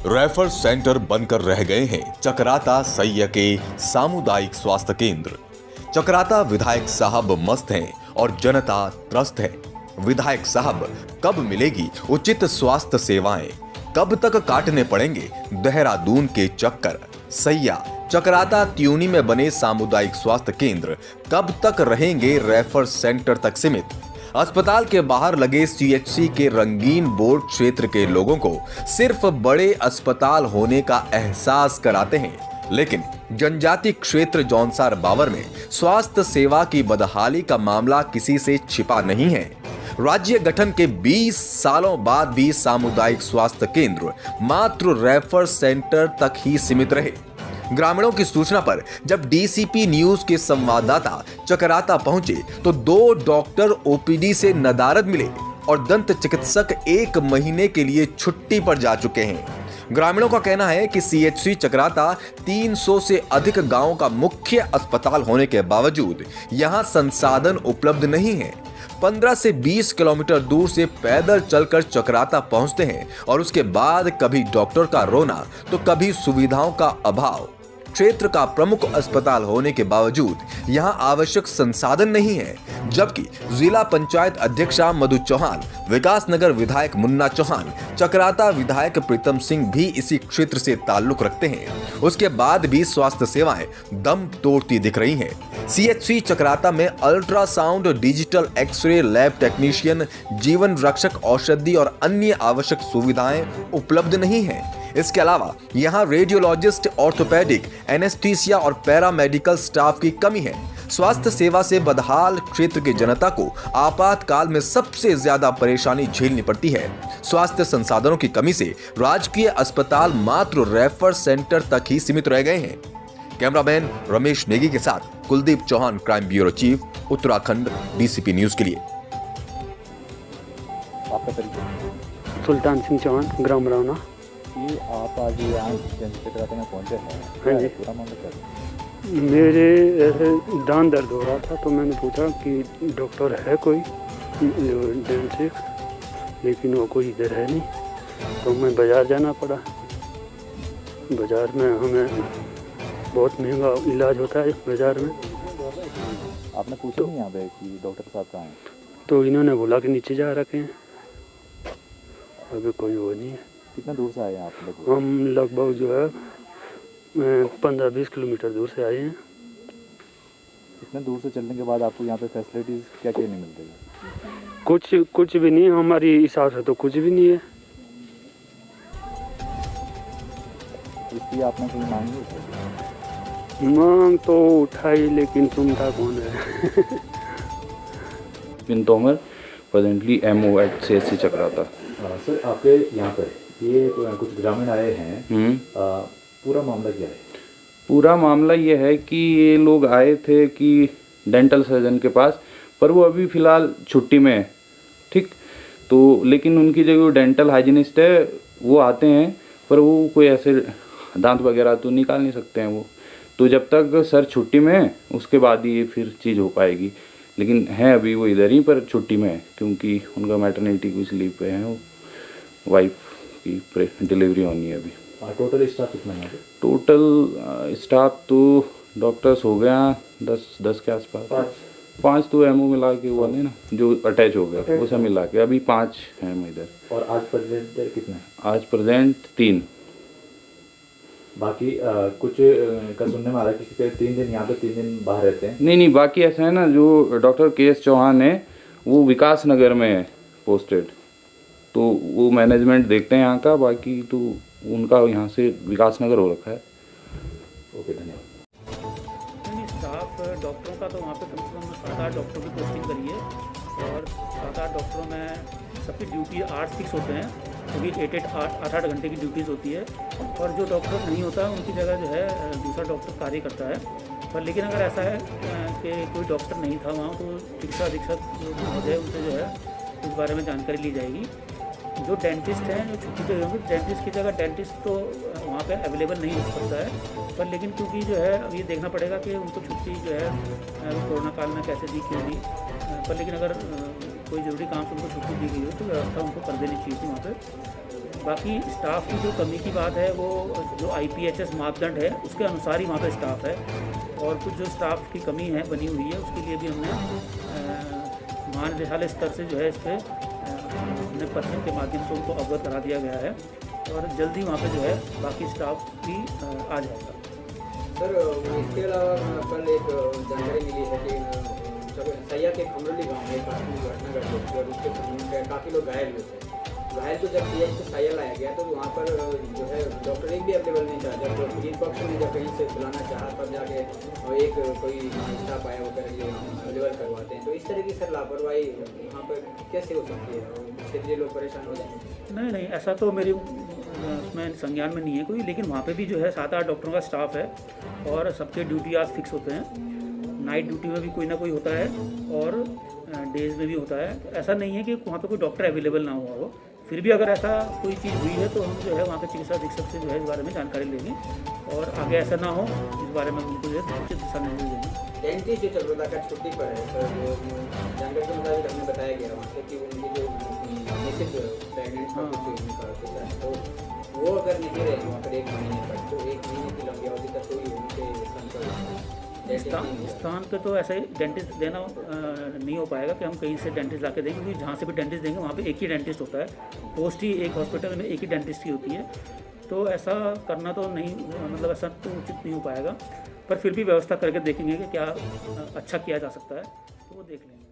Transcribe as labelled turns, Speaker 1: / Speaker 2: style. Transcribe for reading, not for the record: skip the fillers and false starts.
Speaker 1: Refer centre बनकर रह गए हैं चकराता सैया के सामुदायिक स्वास्थ्य केंद्र। चकराता विधायक साहब मस्त हैं और जनता त्रस्त है। विधायक साहब कब मिलेगी उचित स्वास्थ्य सेवाएं, कब तक काटने पड़ेंगे देहरादून के चक्कर। सैया चकराता त्यूनी में बने सामुदायिक स्वास्थ्य केंद्र कब तक रहेंगे रेफर सेंटर तक सीमित। अस्पताल के बाहर लगे सीएचसी के रंगीन बोर्ड क्षेत्र के लोगों को सिर्फ बड़े अस्पताल होने का एहसास कराते हैं, लेकिन जनजाति क्षेत्र जौनसार बावर में स्वास्थ्य सेवा की बदहाली का मामला किसी से छिपा नहीं है। राज्य गठन के 20 सालों बाद भी सामुदायिक स्वास्थ्य केंद्र मात्र रेफर सेंटर तक ही सीमित रहे। ग्रामीणों की सूचना पर जब डीसीपी न्यूज के संवाददाता चकराता पहुंचे तो 2 डॉक्टर ओपीडी से नदारद मिले और दंत चिकित्सक 1 महीने के लिए छुट्टी पर जा चुके हैं। ग्रामीणों का कहना है कि सीएचसी चकराता 300 से अधिक गांवों का मुख्य अस्पताल होने के बावजूद यहां संसाधन उपलब्ध नहीं है। 15 से 20 किलोमीटर दूर से पैदल चलकर चकराता पहुंचते हैं और उसके बाद कभी डॉक्टर का रोना तो कभी सुविधाओं का अभाव। क्षेत्र का प्रमुख अस्पताल होने के बावजूद यहां आवश्यक संसाधन नहीं है, जबकि जिला पंचायत अध्यक्षा मधु चौहान, विकास नगर विधायक मुन्ना चौहान, चकराता विधायक प्रीतम सिंह भी इसी क्षेत्र से ताल्लुक रखते हैं। उसके बाद भी स्वास्थ्य सेवाएं दम तोड़ती दिख रही हैं। सीएचसी चकराता में ultrasound, digital X-ray, lab technician, जीवन रक्षक औषधि और अन्य आवश्यक सुविधाएं उपलब्ध नहीं हैं। इसके अलावा यहां रेडियोलॉजिस्ट, ऑर्थोपेडिक, एनेस्थीसिया और पैरामेडिकल स्टाफ की कमी है। स्वास्थ्य सेवा से बदहाल क्षेत्र की जनता को आपातकाल में सबसे ज्यादा परेशानी झेलनी पड़ती है। स्वास्थ्य संसाधनों की कमी से राजकीय अस्पताल मात्र रेफर सेंटर तक ही सीमित रह गए हैं। कैमरामैन रमेश नेगी के साथ Kuldeep Chauhan, crime bureau chief, Uttarakhand, DCP news के लिए।
Speaker 2: आपका परिचय?
Speaker 3: सुल्तान सिंह चौहान, ग्राम रावना।
Speaker 2: ये आप आज यहाँ चकराता में पहुँचे हैं?
Speaker 3: हाँ जी।
Speaker 2: पूरा मामला क्या?
Speaker 3: मेरे ऐसे दांत दर्द हो रहा था तो मैंने पूछा कि डॉक्टर है कोई डेंटिस्ट, लेकिन वो कोई इधर है नहीं, तो मैं बाज़ार जाना पड़ा। बाज़ार में हमें बहुत महंगा इलाज होता है बाज़ार में।
Speaker 2: आपने पूछा नहीं यहाँ पे कि डॉक्टर साहब कहाँ हैं?
Speaker 3: तो इन्होंने बोला कि नीचे जा रखे हैं, अभी कोई वो नहीं है।
Speaker 2: कितना दूर से आए हैं आप लगभग?
Speaker 3: हम लगभग जो है 15-20 किलोमीटर दूर से आए हैं।
Speaker 2: इतने दूर से चलने के बाद आपको यहाँ पे फैसिलिटीज़ क्या क्या नहीं मिल रही है?
Speaker 3: कुछ भी नहीं, हमारी हिसाब से तो कुछ भी नहीं है।
Speaker 2: इसलिए आपने कोई मांग नहीं उठाई?
Speaker 3: मांग तो उठाई, लेकिन सुनता कौन है।
Speaker 4: बिन Tomar, presently MO at CHC Chakrata.
Speaker 2: Sir, आपके यहाँ पर ये कुछ ग्रामीण आए हैं, पूरा मामला क्या है?
Speaker 4: पूरा मामला ये है कि ये लोग आए थे कि डेंटल सर्जन के पास, पर वो अभी फ़िलहाल छुट्टी में है, ठीक। तो लेकिन उनकी जो डेंटल हाइजीनिस्ट है वो आते हैं, पर वो कोई ऐसे दांत वगैरह तो निकाल नहीं सकते हैं वो। तो जब तक सर छुट्टी में है उसके बाद ही ये फिर चीज़ हो पाएगी। लेकिन है अभी वो इधर ही, पर छुट्टी में है क्योंकि उनका मैटरनिटी की लीव पे है, वो वाइफ की डिलीवरी होनी है अभी।
Speaker 2: टोटल स्टाफ कितना है?
Speaker 4: टोटल स्टाफ तो डॉक्टर्स हो गया 10 के आसपास। 5 तो एमओ मिला के वो वाले ना जो अटैच हो गया, वो सब मिला के अभी 5 हैं इधर।
Speaker 2: और आज प्रेजेंट कितने?
Speaker 4: आज प्रेजेंट 3।
Speaker 2: बाकी कुछ का सुनने में आ रहा है कि 3 दिन यहाँ पे 3 दिन बाहर रहते हैं।
Speaker 4: नहीं, बाकी ऐसा है ना, जो डॉक्टर के.एस. चौहान है वो विकास नगर में है पोस्टेड, तो वो मैनेजमेंट देखते हैं यहाँ का, बाकी तो उनका यहाँ से विकास नगर हो रखा है।
Speaker 2: ओके, धन्यवाद।
Speaker 5: नहीं, स्टाफ डॉक्टरों का तो वहाँ पे कम से कम 7-8 डॉक्टरों की पोस्टिंग करी है, और 7-8 डॉक्टरों में सबकी ड्यूटी 8 फिक्स होते हैं, क्योंकि 8-8 घंटे की ड्यूटीज़ होती है। और जो डॉक्टर नहीं होता है उनकी जगह जो है दूसरा डॉक्टर कार्य करता है। पर लेकिन अगर ऐसा है कि कोई डॉक्टर नहीं था वहाँ, तो चिकित्सा अधीक्षक महोदय उनसे जो है इस बारे में जानकारी ली जाएगी। जो डेंटिस्ट हैं जो छुट्टी पे होंगे, डेंटिस्ट की जगह डेंटिस्ट तो वहाँ पे अवेलेबल नहीं हो सकता है, पर लेकिन क्योंकि जो है अब ये देखना पड़ेगा कि उनको छुट्टी जो है कोरोना काल में कैसे दी, क्यों दी। पर लेकिन अगर कोई ज़रूरी काम से उनको छुट्टी दी गई हो तो व्यवस्था उनको कर देनी चाहिए थी वहाँ पे। बाकी स्टाफ की जो कमी की बात है वो जो IPHS मापदंड है उसके अनुसार ही वहाँ पे स्टाफ है, और कुछ जो स्टाफ की कमी है बनी हुई है उसके लिए भी हमने महानिदेशालय स्तर से जो है इस पर हमने पत्र के माध्यम से उनको अवगत करा दिया गया है, और जल्दी वहाँ पे जो है बाकी स्टाफ भी आ जाएगा।
Speaker 6: सर इसके अलावा कल एक जानकारी मिली है कि सैया के खमरोली गाँव में काफ़ी घटना घटी थी और उसके संबंध काफ़ी लोग घायल हुए थे। घायल को जब PH से सैया लाया गया तो वहाँ पर जो है डॉक्टर एक भी अवेलेबल नहीं था। जब पीड़ित पक्ष ने जब कहीं से बुलाना चाहा तब जाके एक कोई स्टाफ आया होकर ये अवेलेबल करवाते हैं। तो इस तरह की सर लापरवाही वहाँ पर कैसे हो सकती है और इसके लिए लोग परेशान हो जाएंगे?
Speaker 5: नहीं, ऐसा तो मेरी उसमें संज्ञान में नहीं है कोई, लेकिन वहाँ पे भी जो है 7-8 डॉक्टरों का स्टाफ है और सबके ड्यूटी आज फिक्स होते हैं। नाइट ड्यूटी में भी कोई ना कोई होता है और डेज में भी होता है। ऐसा नहीं है कि वहाँ पे कोई डॉक्टर अवेलेबल ना हुआ हो। फिर भी अगर ऐसा कोई चीज़ हुई है तो हम जो है वहाँ के चिकित्सा अधीक्षक से जो है इस बारे में जानकारी लेंगे और आगे ऐसा ना हो इस बारे में उनको जो है उचित दिशा निर्देश देंगे।
Speaker 6: डेंटिस्ट जो चल रहा था छुट्टी पर है सर, जानकारी के मुताबिक हमें बताया गया वहाँ से कि उनकी जो मिसेज प्रेगनेंट तो वो अगर नहीं रहे वहाँ पर 1 महीने तक, तो 1 महीने की लंबी अवधि तक कोई उनके
Speaker 5: स्थान पे तो ऐसे डेंटिस्ट देना नहीं हो पाएगा कि हम कहीं से डेंटिस्ट ला के देंगे, क्योंकि जहाँ से भी डेंटिस्ट देंगे वहाँ पे एक ही डेंटिस्ट होता है। पोस्ट ही एक हॉस्पिटल में एक ही डेंटिस्ट की होती है, तो ऐसा करना तो नहीं, मतलब ऐसा तो उचित नहीं हो पाएगा। पर फिर भी व्यवस्था करके देखेंगे कि क्या अच्छा किया जा सकता है, तो वो देख लेंगे।